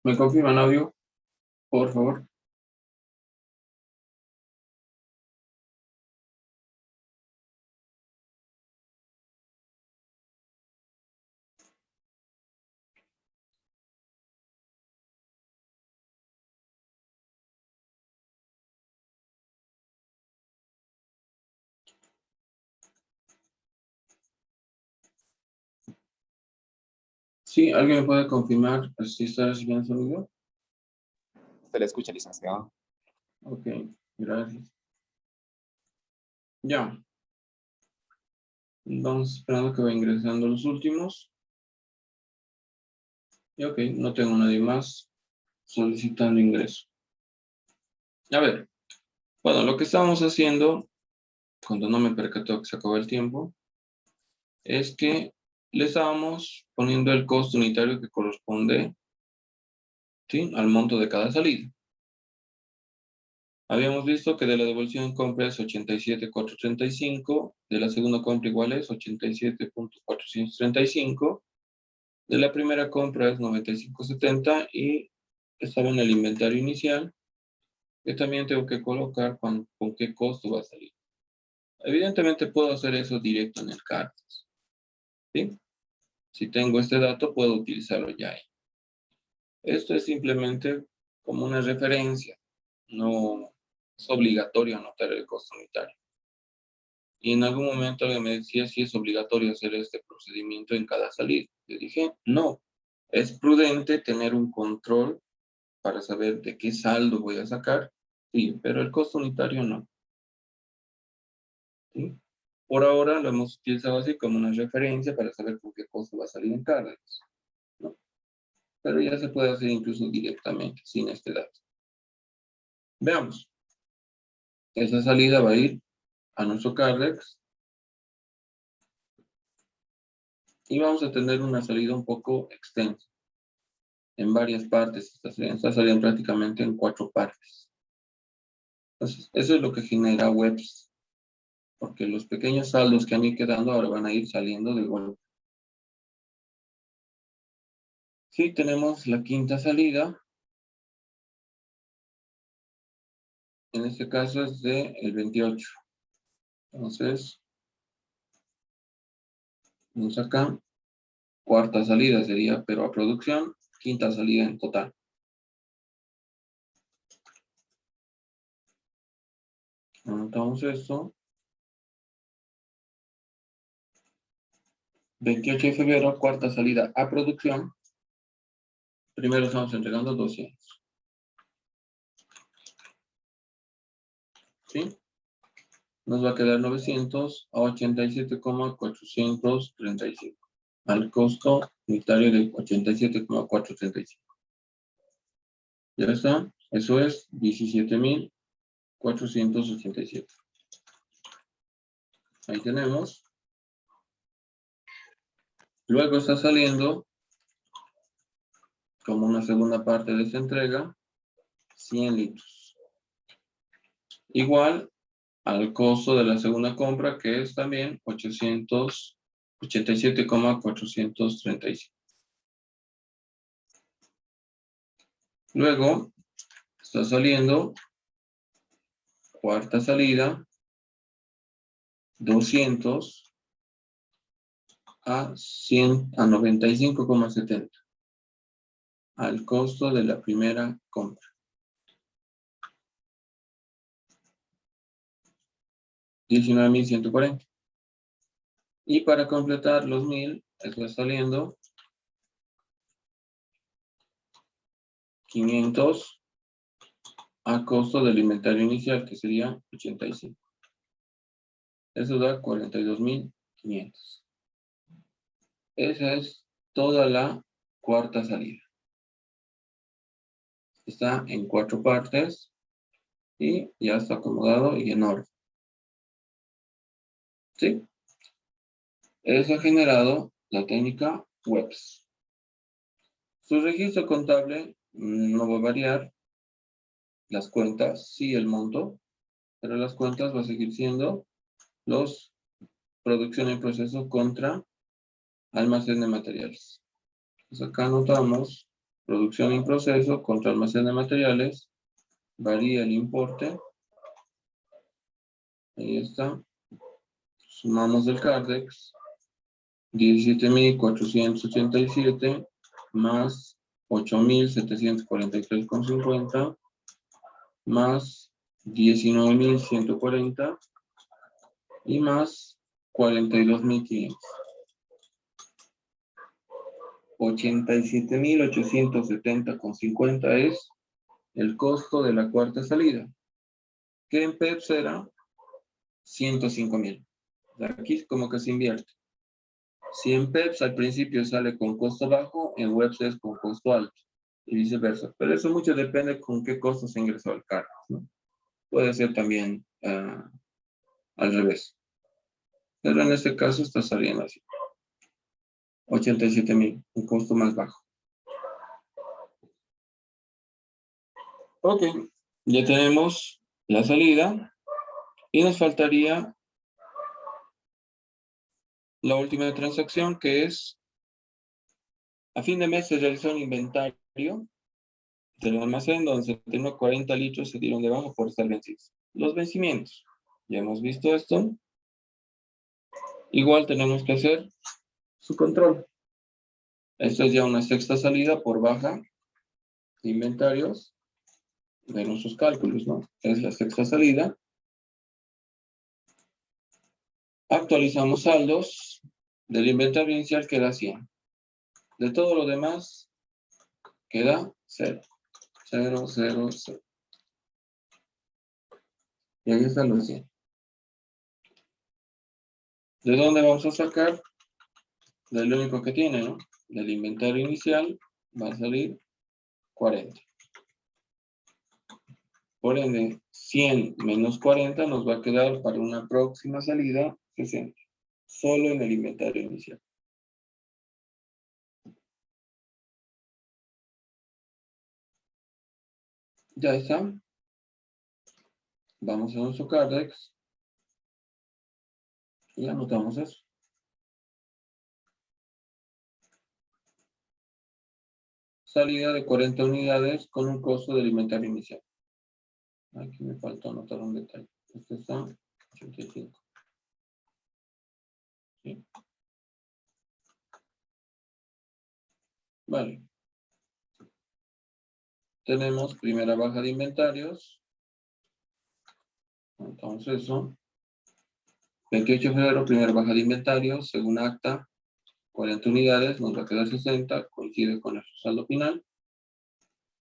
¿Me confirman audio? Por favor. Sí, ¿alguien me puede confirmar si está recibiendo sonido? Se le escucha, licenciado. Ok, gracias. Ya. Vamos esperando que va ingresando los últimos. Y ok, no tengo nadie más solicitando ingreso. A ver, bueno, lo que estábamos haciendo, cuando no me percató que se acabó el tiempo, es que le estábamos poniendo el costo unitario que corresponde, ¿sí?, al monto de cada salida. Habíamos visto que de la devolución en compra es 87,435, de la segunda compra igual es 87,435, de la primera compra es 95,70 y estaba en el inventario inicial, que también tengo que colocar con qué costo va a salir. Evidentemente puedo hacer eso directo en el Cardex, ¿sí? Si tengo este dato, puedo utilizarlo ya ahí. Esto es simplemente como una referencia, no es obligatorio anotar el costo unitario. Y en algún momento alguien me decía si es obligatorio hacer este procedimiento en cada salida. Le dije, no, es prudente tener un control para saber de qué saldo voy a sacar, sí, pero el costo unitario no. ¿Sí? Por ahora lo hemos utilizado así como una referencia para saber con qué costo va a salir en Cardex, ¿no? Pero ya se puede hacer incluso directamente, sin este dato. Veamos. Esa salida va a ir a nuestro Cardex y vamos a tener una salida un poco extensa. En varias partes, está saliendo prácticamente en 4 partes. Entonces, eso es lo que genera webs, porque los pequeños saldos que han ido quedando ahora van a ir saliendo de golpe. Sí, tenemos la quinta salida. En este caso es de el 28. Entonces, vamos acá. Cuarta salida sería, pero a producción, quinta salida en total. Anotamos esto. 28 de febrero, cuarta salida a producción. Primero estamos entregando 200. ¿Sí? Nos va a quedar 900 a 87,435. Al costo unitario de 87,435. Ya está. Eso es 17,487. Ahí tenemos. Luego está saliendo, como una segunda parte de esta entrega, 100 litros. Igual al costo de la segunda compra, que es también 887,435. Luego está saliendo, cuarta salida, 200 a 95,70 al costo de la primera compra. $19,140. Y para completar los 1,000, está saliendo 500 a costo del inventario inicial, que sería 85. Eso da 42,500. Esa es toda la cuarta salida. Está en 4 partes y ya está acomodado y en orden. ¿Sí? Eso ha generado la técnica WEBS. Su registro contable no va a variar. Las cuentas, sí, el monto, pero las cuentas va a seguir siendo los producción en proceso contra almacén de materiales. Pues acá anotamos producción y proceso contra almacén de materiales, varía el importe. Ahí está. Sumamos el Cardex. 17.487 más 8.743,50 más 19.140 y más 42.500. 87.870,50 es el costo de la cuarta salida, que en PEPS era 105.000. Aquí como que se invierte. Si en PEPS al principio sale con costo bajo, en WEBS es con costo alto y viceversa. Pero eso mucho depende con qué costo se ingresó al cargo, ¿no? Puede ser también al revés. Pero en este caso está saliendo así. 87.000, un costo más bajo. Ok, ya tenemos la salida y nos faltaría la última transacción, que es a fin de mes se realizó un inventario del almacén donde se tenía 40 litros, se dieron de baja por estar vencidos. Los vencimientos, ya hemos visto esto. Igual tenemos que hacer su control. Esto es ya una sexta salida por baja de inventarios de nuestros cálculos, ¿no? Es la sexta salida. Actualizamos saldos. Del inventario inicial queda 100. De todo lo demás queda 0. 0, 0, 0. Y ahí están los 100. ¿De dónde vamos a sacar? Del único que tiene, ¿no? Del inventario inicial va a salir 40. Por ende, 100 menos 40 nos va a quedar para una próxima salida 60. Solo en el inventario inicial. Ya está. Vamos a nuestro Cardex. Y anotamos eso. Salida de 40 unidades con un costo del inventario inicial. Aquí me faltó anotar un detalle. Este está 85. ¿Sí? Vale. Tenemos primera baja de inventarios. Entonces eso. 28 de febrero, primera baja de inventarios, según acta, 40 unidades, nos va a quedar 60, coincide con nuestro saldo final.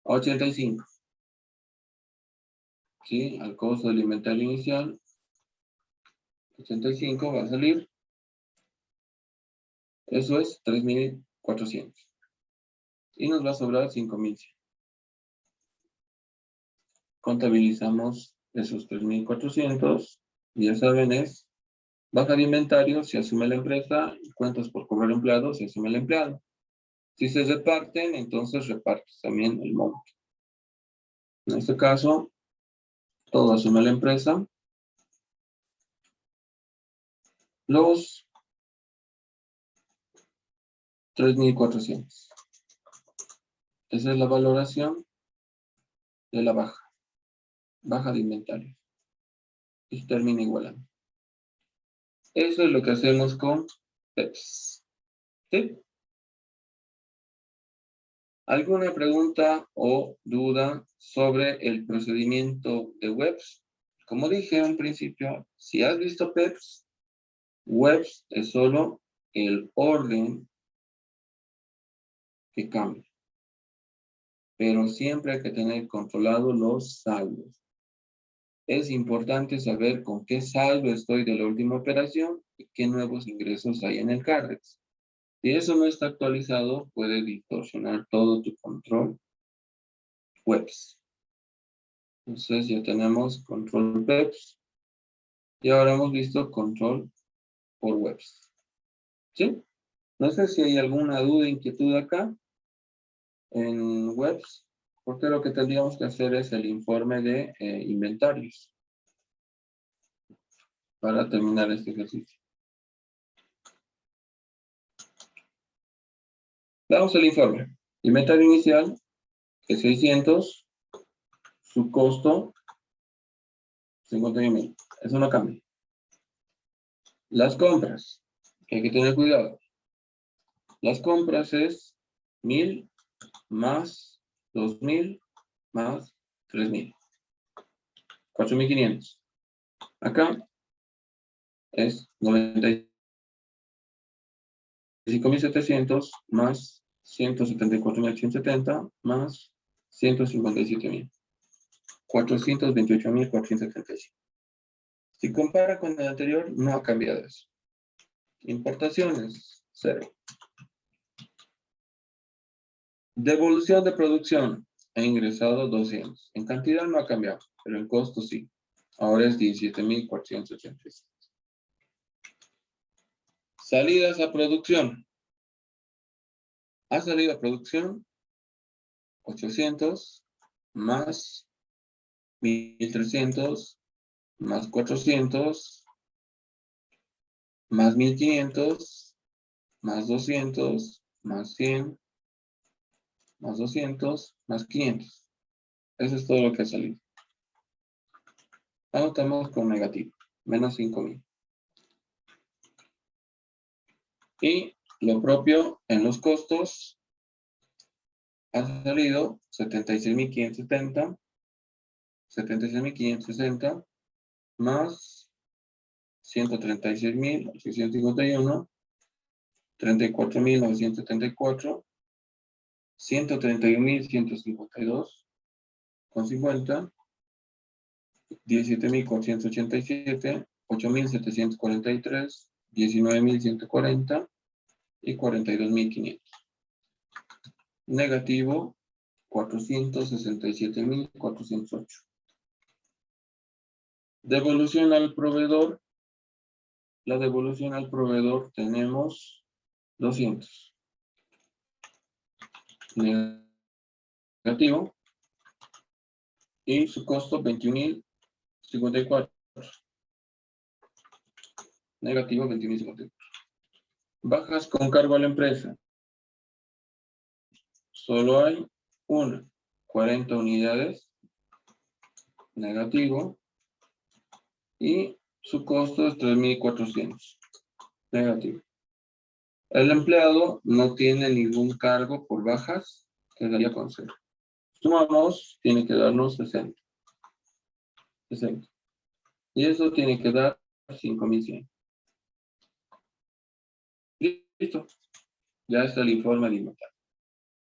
85. ¿Sí? Al costo del inventario inicial, 85 va a salir. Eso es 3.400. Y nos va a sobrar 5.100. Contabilizamos esos 3.400. Ya saben, es baja de inventario si asume la empresa y cuentas por cobrar empleado si asume el empleado. Si se reparten, entonces repartes también el monto. En este caso, todo asume la empresa. Los 3.400. Esa es la valoración de la baja. Baja de inventario. Y se termina igualando. Eso es lo que hacemos con PEPS. ¿Sí? ¿Alguna pregunta o duda sobre el procedimiento de WEBS? Como dije en principio, si has visto PEPS, WEBS es solo el orden que cambia. Pero siempre hay que tener controlados los saldos. Es importante saber con qué saldo estoy de la última operación y qué nuevos ingresos hay en el Cardex. Si eso no está actualizado, puede distorsionar todo tu control WEBS. Entonces ya tenemos control PEPS y ahora hemos visto control por WEBS. ¿Sí? No sé si hay alguna duda, inquietud acá en WEBS, porque lo que tendríamos que hacer es el informe de inventarios para terminar este ejercicio. Damos el informe. Inventario inicial, que es 600. Su costo, 51.000. Eso no cambia. Las compras, que hay que tener cuidado. Las compras es 1.000 más 2.000 más 3.000. 4.500. Acá es 95.700 más 174.870 más 157.000. 428.475. Si compara con el anterior, no ha cambiado eso. Importaciones, 0. Devolución de producción. He ingresado 200. En cantidad no ha cambiado, pero en costo sí. Ahora es 17.486. Salidas a producción. Ha salido a producción 800 más 1.300 más 400 más 1.500 más 200 más 100 más 200 más 500. Eso es todo lo que ha salido. Anotamos con negativo, menos 5.000. Y lo propio en los costos ha salido 76.570, 76.560 más 136.851, 34.974, 131.152 con 50, 17.487, 8.743, 19.140 y 42.500. Negativo 467.408. Devolución al proveedor. La devolución al proveedor tenemos 200. Negativo. Y su costo 21.054. Negativo 21.054. Bajas con cargo a la empresa. Solo hay una. 40 unidades. Negativo. Y su costo es 3.400. Negativo. El empleado no tiene ningún cargo por bajas, quedaría con 0. Sumamos, tiene que darnos 60. 60. Y eso tiene que dar 5.100. Listo. Ya está el informe de inventario.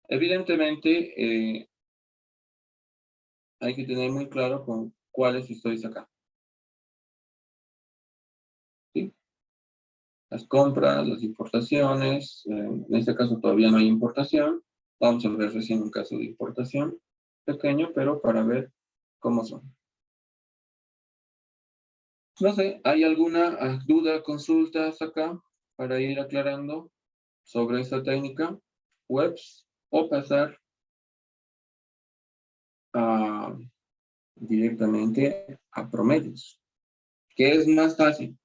Evidentemente, hay que tener muy claro con cuáles estoy sacando. ¿Sí? Las compras, las importaciones, en este caso todavía no hay importación. Vamos a ver recién un caso de importación pequeño, pero para ver cómo son. No sé, ¿hay alguna duda, consultas acá para ir aclarando sobre esta técnica, webs, o pasar directamente a promedios? ¿Qué es más fácil?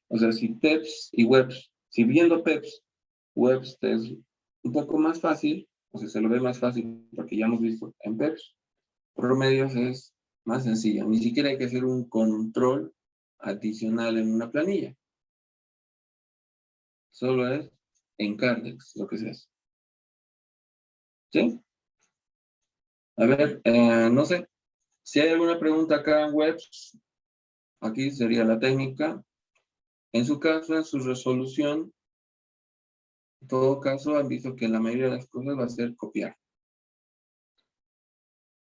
O sea, si PEPS y webs, si viendo PEPS, webs es un poco más fácil, o sea, se lo ve más fácil porque ya hemos visto en PEPS, promedios es más sencillo. Ni siquiera hay que hacer un control adicional en una planilla. Solo es en Cardex lo que se hace. ¿Sí? A ver, no sé. Si hay alguna pregunta acá en webs, aquí sería la técnica. En su caso, en su resolución, en todo caso, han visto que la mayoría de las cosas va a ser copiar.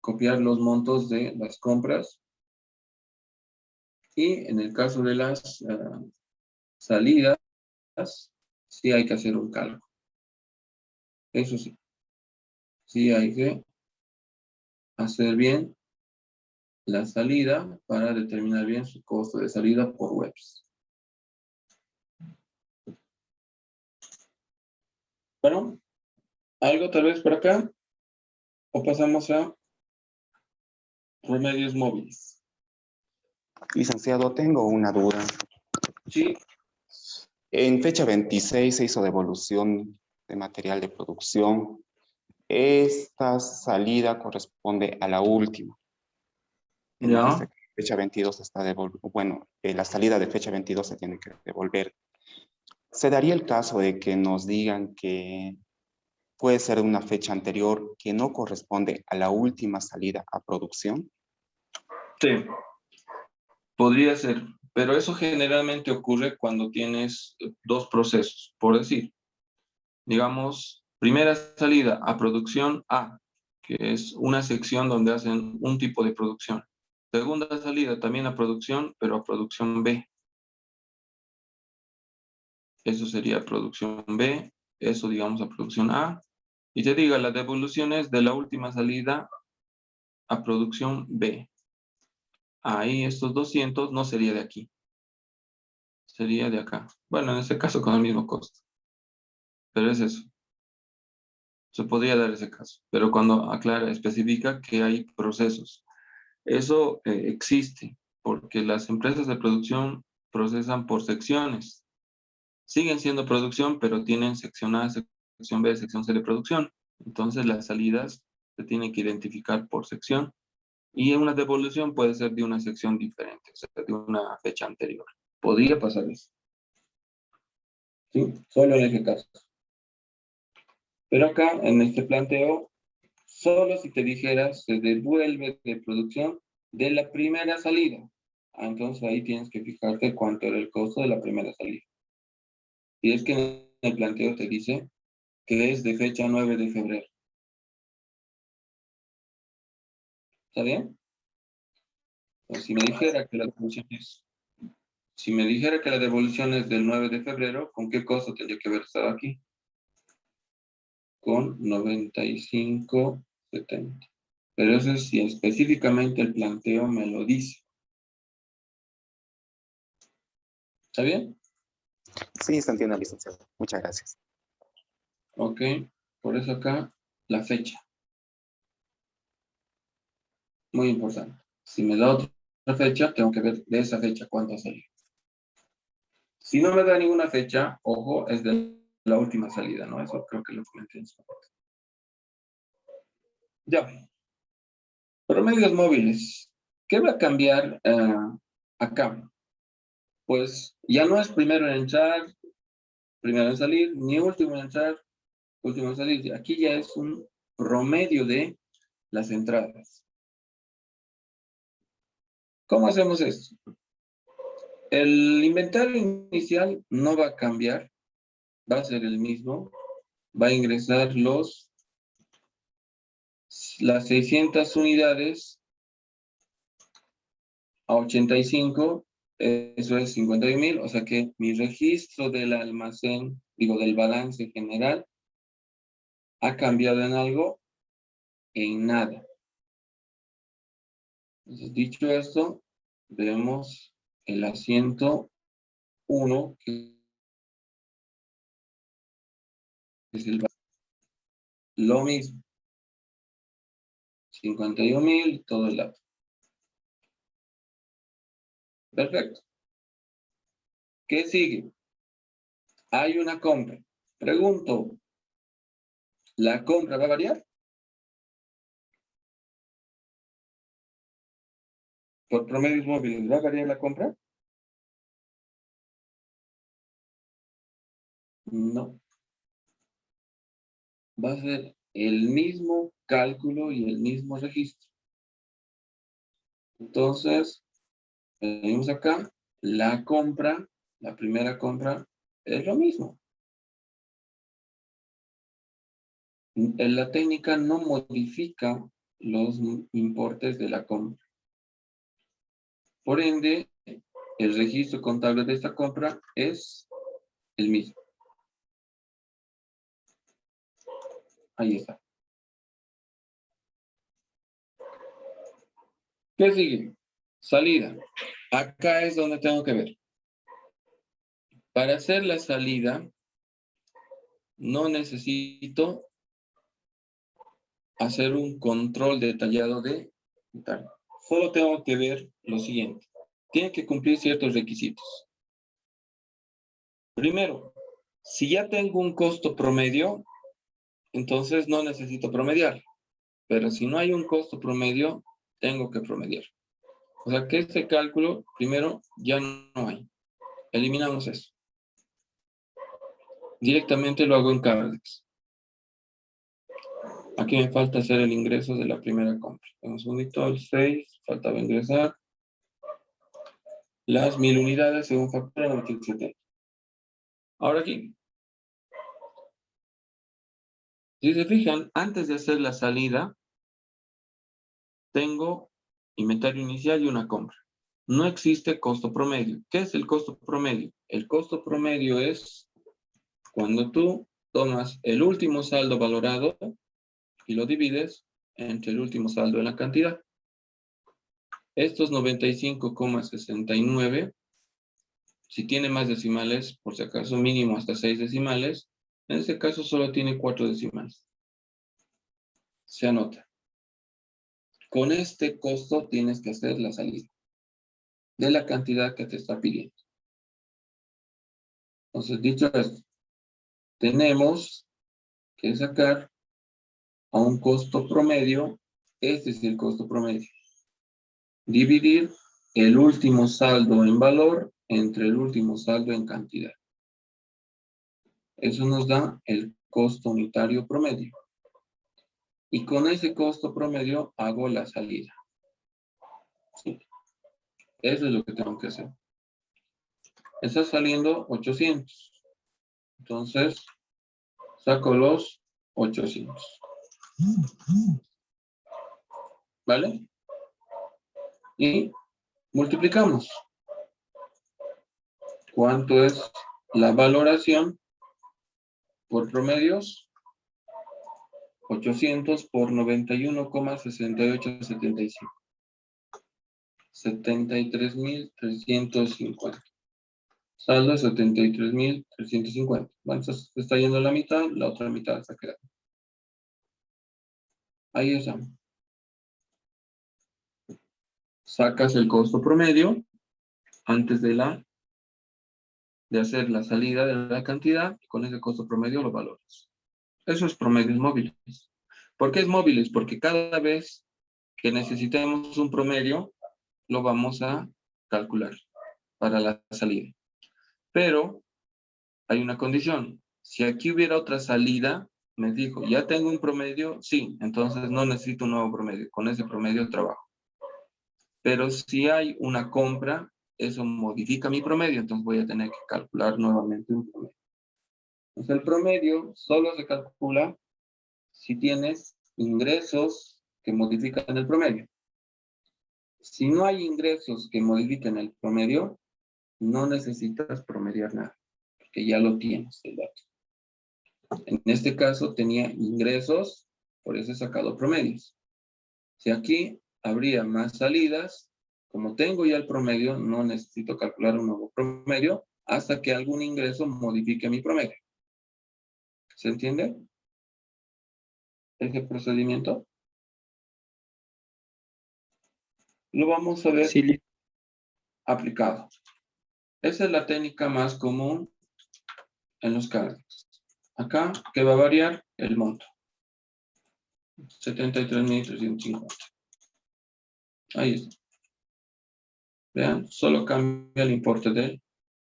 Copiar los montos de las compras. Y en el caso de las salidas, sí hay que hacer un cálculo. Eso sí. Sí hay que hacer bien la salida para determinar bien su costo de salida por webs. Bueno, ¿algo tal vez por acá? ¿O pasamos a remedios móviles? Licenciado, tengo una duda. Sí. En fecha 26 se hizo devolución de material de producción. esta salida corresponde a la última. Me Ya. dijiste que fecha 22 está bueno, la salida de fecha 22 se tiene que devolver. ¿Se daría el caso de que nos digan que puede ser una fecha anterior que no corresponde a la última salida a producción? Sí, podría ser, pero eso generalmente ocurre cuando tienes dos procesos, por decir, digamos, primera salida a producción A, que es una sección donde hacen un tipo de producción. Segunda salida también a producción, pero a producción B. Eso sería producción B, eso digamos a producción A. Y te diga, las devoluciones de la última salida a producción B. Ahí estos 200 no sería de aquí, sería de acá. Bueno, en este caso con el mismo costo. Pero es eso. Se podría dar ese caso. Pero cuando aclara, especifica que hay procesos. Eso existe porque las empresas de producción procesan por secciones. Siguen siendo producción, pero tienen sección A, sección B, sección C de producción. Entonces las salidas se tienen que identificar por sección y una devolución puede ser de una sección diferente, o sea, de una fecha anterior. Podría pasar eso. ¿Sí? Solo en ese caso. Pero acá, en este planteo, solo si te dijeras se devuelve de producción de la primera salida. Entonces ahí tienes que fijarte cuánto era el costo de la primera salida. Y es que en el planteo te dice que es de fecha 9 de febrero. ¿Está bien? Pues si me dijera que la devolución es, si me dijera que la devolución es del 9 de febrero, ¿con qué costo tendría que haber estado aquí? Con 95.70. Pero eso es si específicamente el planteo me lo dice. ¿Está bien? Sí, se entiende, licenciado. Muchas gracias. Ok. Por eso acá, la fecha. Muy importante. Si me da otra fecha, tengo que ver de esa fecha cuánto ha salido. Si no me da ninguna fecha, ojo, es de la última salida, ¿no? Eso creo que lo comenté en su parte. Ya. Promedios móviles. ¿Qué va a cambiar acá? Pues ya no es primero en entrar, primero en salir, ni último en entrar, último en salir. Aquí ya es un promedio de las entradas. ¿Cómo hacemos esto? El inventario inicial no va a cambiar, va a ser el mismo. Va a ingresar las 600 unidades a 85, eso es 51,000, o sea que mi registro del almacén, digo, del balance general, ha cambiado en algo, en nada. Entonces, dicho esto, vemos el asiento 1, que es lo mismo, 51,000, todo el lado. Perfecto. ¿Qué sigue? Hay una compra. Pregunto, ¿la compra va a variar? Por promedios móviles, ¿va a variar la compra? No. Va a ser el mismo cálculo y el mismo registro. Entonces, venimos acá, la compra, la primera compra, es lo mismo. La técnica no modifica los importes de la compra. Por ende, el registro contable de esta compra es el mismo. Ahí está. ¿Qué sigue? Salida. Acá es donde tengo que ver. Para hacer la salida, no necesito hacer un control detallado de tal. Solo tengo que ver lo siguiente. Tiene que cumplir ciertos requisitos. Primero, si ya tengo un costo promedio, entonces no necesito promediar. Pero si no hay un costo promedio, tengo que promediar. O sea que este cálculo, primero, ya no hay. Eliminamos eso. Directamente lo hago en Cardex. Aquí me falta hacer el ingreso de la primera compra. Un segundito, el 6, faltaba ingresar las 1000 unidades según factura 970. Ahora aquí, si se fijan, antes de hacer la salida, tengo inventario inicial y una compra. No existe costo promedio. ¿Qué es el costo promedio? El costo promedio es cuando tú tomas el último saldo valorado y lo divides entre el último saldo en la cantidad. Estos 95,69, si tiene más decimales, por si acaso mínimo hasta 6 decimales, en este caso solo tiene 4 decimales. Se anota. Con este costo tienes que hacer la salida de la cantidad que te está pidiendo. Entonces, dicho esto, tenemos que sacar a un costo promedio. Este es el costo promedio. Dividir el último saldo en valor entre el último saldo en cantidad. Eso nos da el costo unitario promedio. Y con ese costo promedio hago la salida. ¿Sí? Eso es lo que tengo que hacer. Está saliendo 800. Entonces, saco los 800. ¿Vale? Y multiplicamos. ¿Cuánto es la valoración por promedios? 800 por 91,6875. 73.350. Saldo 73.350. Bueno, se está yendo la mitad, la otra mitad está quedando. Ahí está. Sacas el costo promedio antes de hacer la salida de la cantidad, y con ese costo promedio lo valoras. Eso es promedios móviles. ¿Por qué es móviles? Porque cada vez que necesitemos un promedio, lo vamos a calcular para la salida. Pero hay una condición. Si aquí hubiera otra salida, me dijo, ¿ya tengo un promedio? Sí, entonces no necesito un nuevo promedio. Con ese promedio trabajo. Pero si hay una compra, eso modifica mi promedio, entonces voy a tener que calcular nuevamente un promedio. Entonces el promedio solo se calcula si tienes ingresos que modifican el promedio. Si no hay ingresos que modifiquen el promedio, no necesitas promediar nada, porque ya lo tienes el dato. En este caso tenía ingresos, por eso he sacado promedios. Si aquí habría más salidas, como tengo ya el promedio, no necesito calcular un nuevo promedio hasta que algún ingreso modifique mi promedio. ¿Se entiende ese procedimiento? Lo vamos a ver Sí, aplicado. Esa es la técnica más común en los cálculos. Acá, ¿qué va a variar? El monto. 73.350. Ahí está. Vean, solo cambia el importe de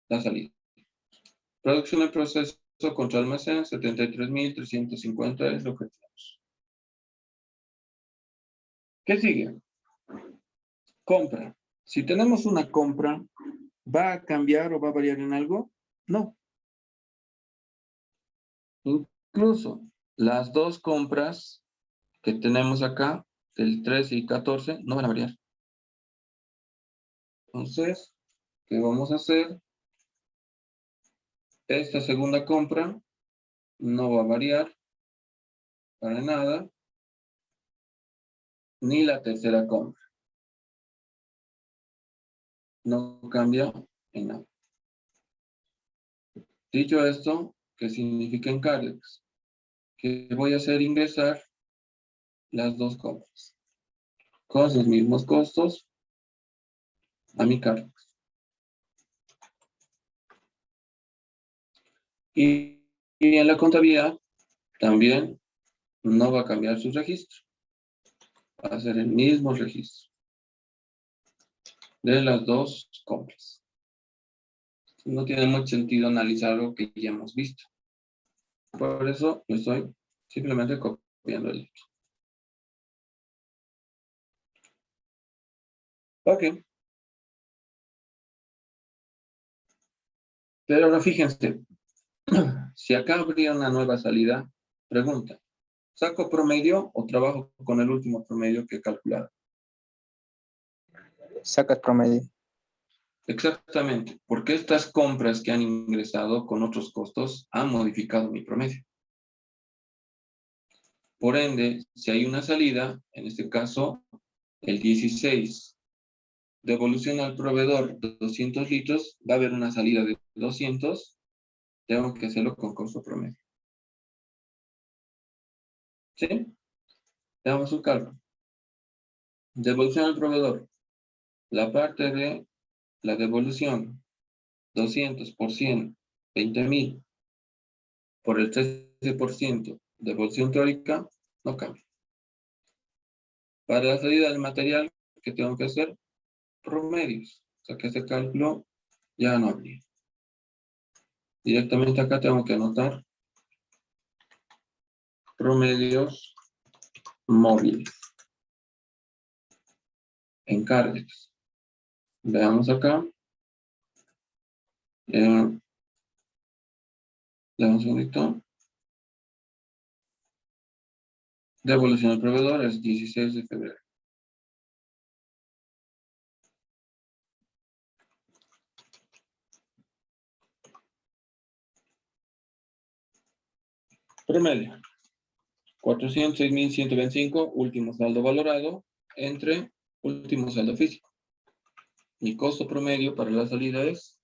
la salida. Producción del proceso contra almacén, 73.350 es lo que tenemos. ¿Qué sigue? Compra. Si tenemos una compra, ¿va a cambiar o va a variar en algo? No. Incluso las dos compras que tenemos acá, del 13 y 14, no van a variar. Entonces, ¿qué vamos a hacer? Esta segunda compra no va a variar para nada, ni la tercera compra. No cambia en nada. Dicho esto, ¿qué significa en Cardex? Que voy a hacer ingresar las dos compras con sus mismos costos a mi Cardex. Y en la contabilidad también no va a cambiar su registro. Va a ser el mismo registro de las dos compras. No tiene mucho sentido analizar lo que ya hemos visto. Por eso yo estoy simplemente copiando el hecho. Ok. Pero ahora fíjense, si acá habría una nueva salida, pregunta, ¿saco promedio o trabajo con el último promedio que he calculado? Sacas promedio. Exactamente, porque estas compras que han ingresado con otros costos han modificado mi promedio. Por ende, si hay una salida, en este caso, el 16, devolución al proveedor 200 litros, va a haber una salida de 200, tengo que hacerlo con costo promedio. ¿Sí? Veamos un cálculo. Devolución al proveedor. La parte de la devolución, 200 por 100, 20.000, por el 13%, devolución teórica, no cambia. Para la salida del material, ¿qué tengo que hacer? Promedios. O sea que este cálculo ya no habría. Directamente acá tengo que anotar promedios móviles. Encargos. Veamos acá. Dame un segundito. Devolución al proveedor es 16 de febrero. Promedio. 406.125, último saldo valorado, entre último saldo físico. Mi costo promedio para la salida es,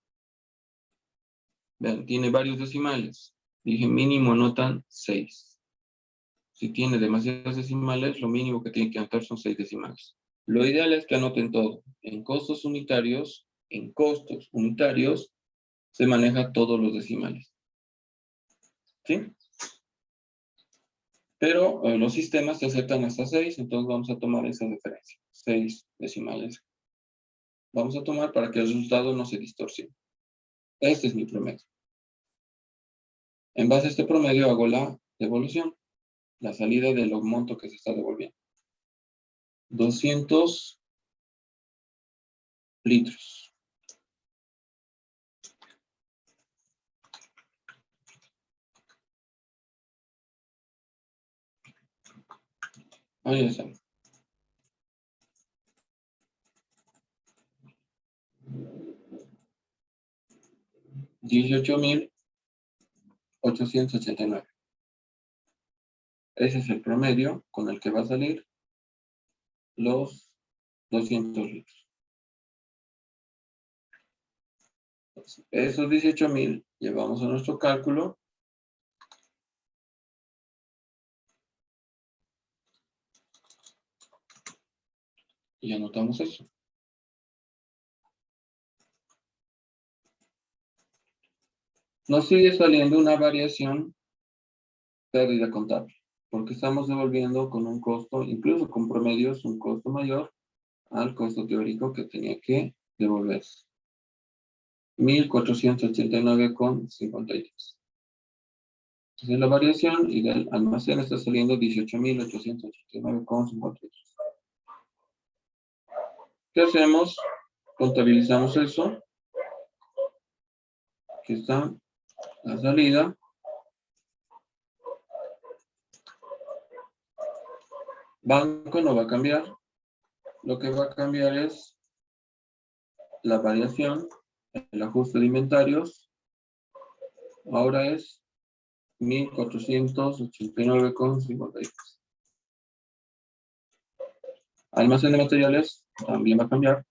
vean, tiene varios decimales. Dije mínimo anotan 6. Si tiene demasiados decimales, lo mínimo que tienen que anotar son 6 decimales. Lo ideal es que anoten todo. En costos unitarios, se maneja todos los decimales. ¿Sí? Pero los sistemas te aceptan hasta 6, entonces vamos a tomar esa referencia. 6 decimales. Vamos a tomar para que el resultado no se distorsione. Este es mi promedio. En base a este promedio hago la devolución, la salida del monto que se está devolviendo. 200 litros. Ahí está. $18.889. Ese es el promedio con el que va a salir los 200 litros. Entonces, esos 18.000 llevamos a nuestro cálculo. Y anotamos eso. Nos sigue saliendo una variación pérdida contable, porque estamos devolviendo con un costo, incluso con promedios, un costo mayor al costo teórico que tenía que devolverse. 1.489,53. Entonces la variación y del almacén está saliendo 18.889,53. ¿Qué hacemos? Contabilizamos eso. Aquí está la salida. Banco no va a cambiar. Lo que va a cambiar es la variación, el ajuste de inventarios. Ahora es 1.489,53. Almacén de materiales también va a cambiar.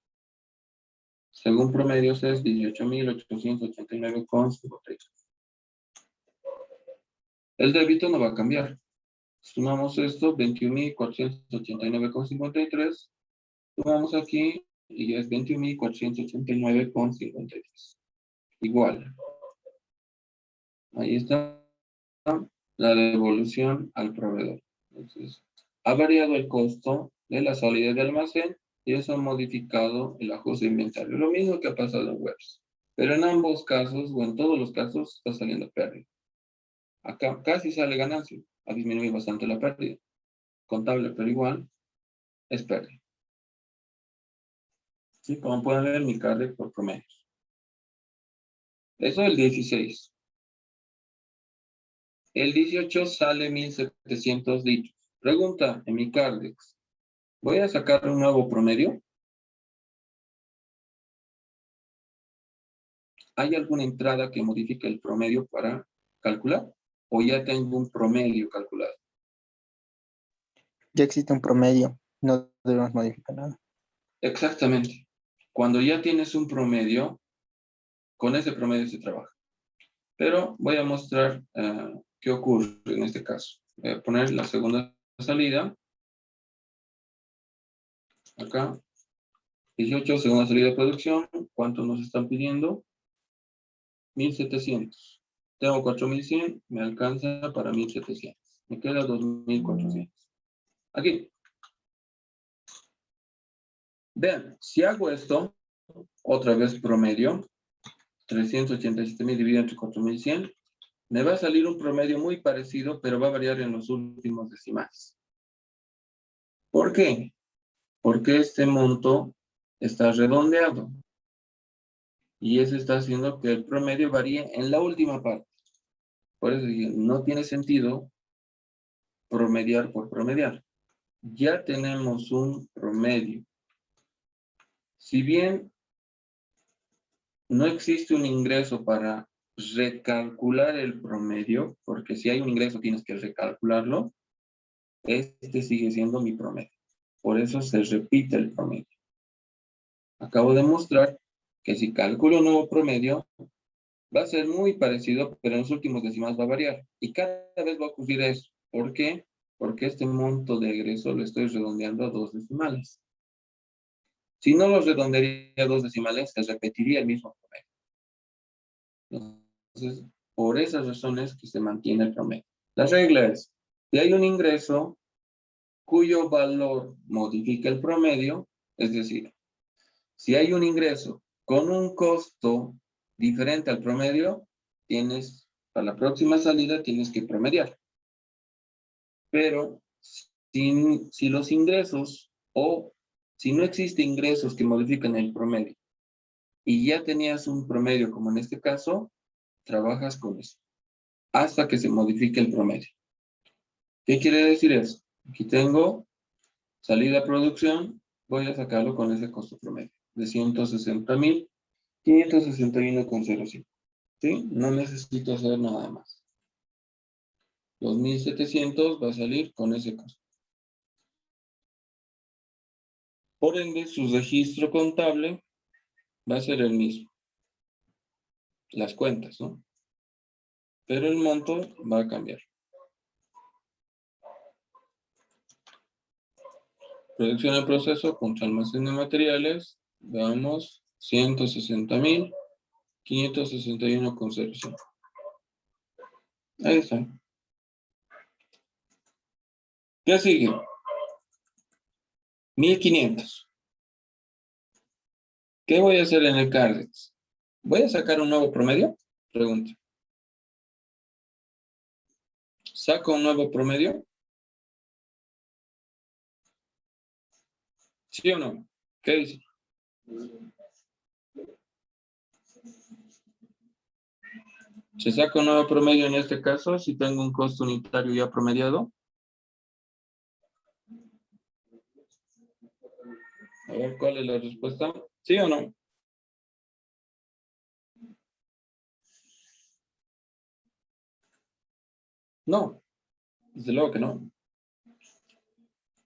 Según promedios es 18.889,53. El débito no va a cambiar. Sumamos esto, 21.489,53. Sumamos aquí y es 21.489,53. Igual. Ahí está la devolución al proveedor. Entonces, ha variado el costo de la salida del almacén y eso ha modificado el ajuste de inventario. Lo mismo que ha pasado en webs. Pero en ambos casos, o en todos los casos, está saliendo pérdida. Acá casi sale ganancia. Ha disminuido bastante la pérdida. Contable, pero igual, es pérdida. ¿Sí? Como pueden ver, mi carga por promedios. Eso es el 16. El 18 sale 1700 litros. Pregunta en mi Cardex. ¿Voy a sacar un nuevo promedio? ¿Hay alguna entrada que modifique el promedio para calcular? ¿O ya tengo un promedio calculado? Ya existe un promedio, no debemos modificar nada. Exactamente. Cuando ya tienes un promedio, con ese promedio se trabaja. Pero voy a mostrar qué ocurre en este caso. Voy a poner la segunda salida. Acá. 18, segunda salida de producción. ¿Cuánto nos están pidiendo? 1700. Tengo 4100, me alcanza para 1700. Me queda 2400. Aquí. Vean, si hago esto, otra vez promedio, 387.000 dividido entre 4100, me va a salir un promedio muy parecido, pero va a variar en los últimos decimales. ¿Por qué? Porque este monto está redondeado. Y eso está haciendo que el promedio varíe en la última parte. Por eso no tiene sentido promediar por promediar. Ya tenemos un promedio. Si bien no existe un ingreso para recalcular el promedio, porque si hay un ingreso tienes que recalcularlo, este sigue siendo mi promedio. Por eso se repite el promedio. Acabo de mostrar que si calculo un nuevo promedio, va a ser muy parecido, pero en los últimos decimales va a variar. Y cada vez va a ocurrir eso. ¿Por qué? Porque este monto de egreso lo estoy redondeando a 2 decimales. Si no lo redondearía a 2 decimales, se repetiría el mismo promedio. Entonces, por esas razones que se mantiene el promedio. La regla es, si hay un ingreso cuyo valor modifica el promedio, es decir, si hay un ingreso con un costo diferente al promedio, para la próxima salida tienes que promediar. Pero si los ingresos o si no existen ingresos que modifican el promedio y ya tenías un promedio, como en este caso, trabajas con eso hasta que se modifique el promedio. ¿Qué quiere decir eso? Aquí tengo salida a producción, voy a sacarlo con ese costo promedio de 160.561,05. ¿Sí? No necesito hacer nada más. Los 1700 va a salir con ese costo. Por ende, su registro contable va a ser el mismo. Las cuentas, ¿no? Pero el monto va a cambiar. Producción en proceso contra almacén de materiales. Veamos, 160.561,05. Ahí está. ¿Qué sigue? 1500. ¿Qué voy a hacer en el Cardex? ¿Voy a sacar un nuevo promedio? Pregunta. ¿Saco un nuevo promedio? ¿Sí o no? ¿Qué dice? ¿Se saca un nuevo promedio en este caso si tengo un costo unitario ya promediado? A ver, ¿cuál es la respuesta? ¿Sí o no? No, desde luego que no.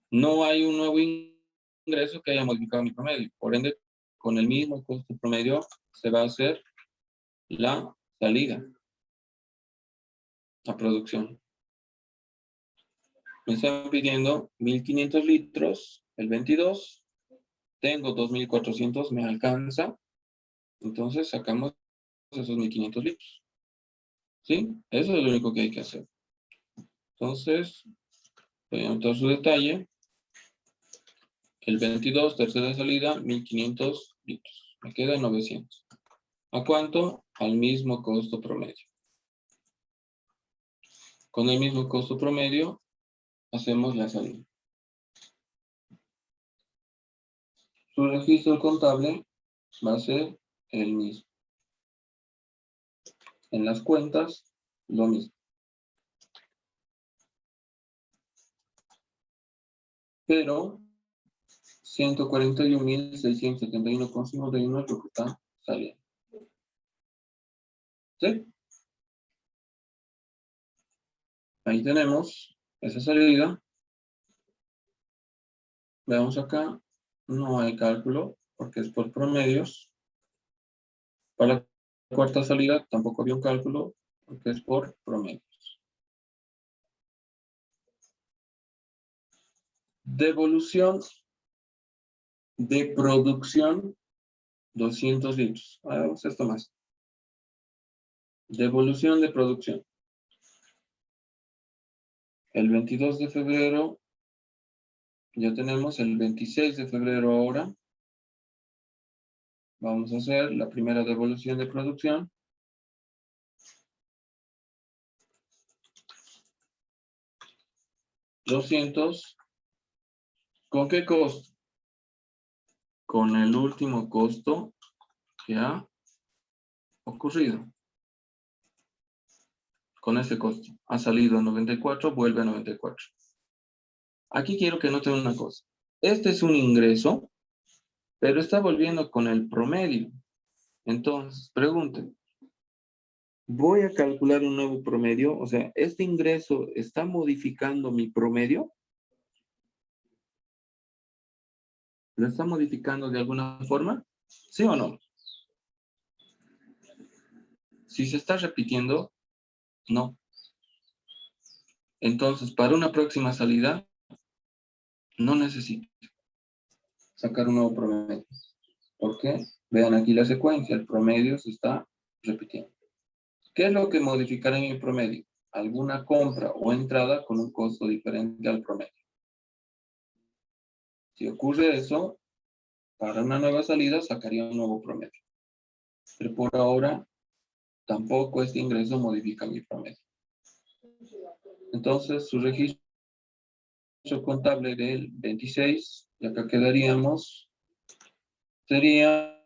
No hay un nuevo ingreso que haya modificado mi promedio. Por ende, con el mismo costo promedio se va a hacer la salida a producción. Me están pidiendo 1500 litros, el 22. Tengo 2400, me alcanza. Entonces sacamos esos 1500 litros. ¿Sí? Eso es lo único que hay que hacer. Entonces, Voy a anotar su detalle. El 22, tercera salida, 1500 litros. Me queda 900. ¿A cuánto? Al mismo costo promedio. Con el mismo costo promedio, hacemos la salida. Su registro contable va a ser el mismo. En las cuentas, lo mismo. Pero 141.671,51 es lo que está saliendo. ¿Sí? Ahí tenemos esa salida. Veamos acá. No hay cálculo porque es por promedios. Para la cuarta salida tampoco había un cálculo porque es por promedios. Devolución de producción, 200 litros. Hagamos esto más. Devolución de producción. El 22 de febrero, ya tenemos el 26 de febrero ahora. Vamos a hacer la primera devolución de producción. $200. ¿Con qué costo? Con el último costo que ha ocurrido. Con ese costo. Ha salido a 94, vuelve a 94. Aquí quiero que noten una cosa. Este es un ingreso, pero está volviendo con el promedio. Entonces, pregunten. Voy a calcular un nuevo promedio. O sea, ¿este ingreso está modificando mi promedio? ¿Lo está modificando de alguna forma? ¿Sí o no? Si se está repitiendo, no. Entonces, para una próxima salida, no necesito sacar un nuevo promedio. ¿Por qué? Vean aquí la secuencia. El promedio se está repitiendo. ¿Qué es lo que modificará en el promedio? Alguna compra o entrada con un costo diferente al promedio. Si ocurre eso, para una nueva salida sacaría un nuevo promedio. Pero por ahora, tampoco este ingreso modifica mi promedio. Entonces, su registro contable del 26, y acá quedaríamos, sería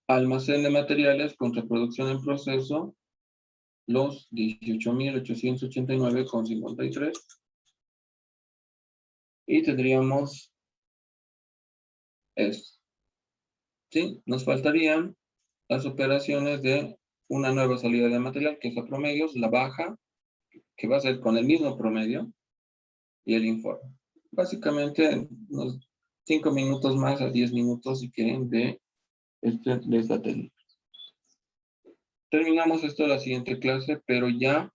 almacén de materiales contra producción en proceso, los 18.889,53. Y tendríamos esto. ¿Sí? Nos faltarían las operaciones de una nueva salida de material, que es a promedios, la baja, que va a ser con el mismo promedio, y el informe. Básicamente, unos 5 minutos más a 10 minutos, si quieren, de esta técnica. Terminamos esto en la siguiente clase, pero ya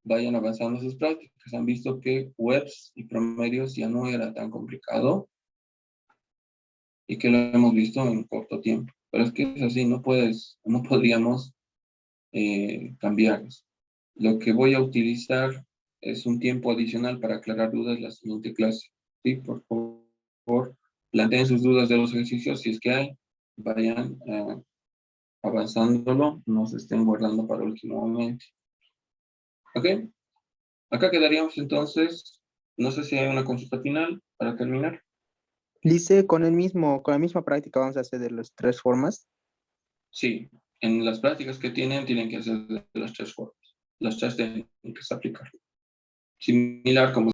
vayan avanzando sus prácticas. Han visto que webs y promedios ya no era tan complicado y que lo hemos visto en corto tiempo. Pero es que es así, no podríamos cambiarlos. Lo que voy a utilizar es un tiempo adicional para aclarar dudas en la siguiente clase. ¿Sí? Por favor, planteen sus dudas de los ejercicios, si es que hay, vayan avanzándolo, no se estén guardando para el último momento. ¿Ok? Acá quedaríamos entonces, no sé si hay una consulta final para terminar. Dice, con la misma práctica vamos a hacer de las 3 formas. Sí, en las prácticas que tienen que hacer de las 3 formas, las 3 técnicas aplicar. Similar como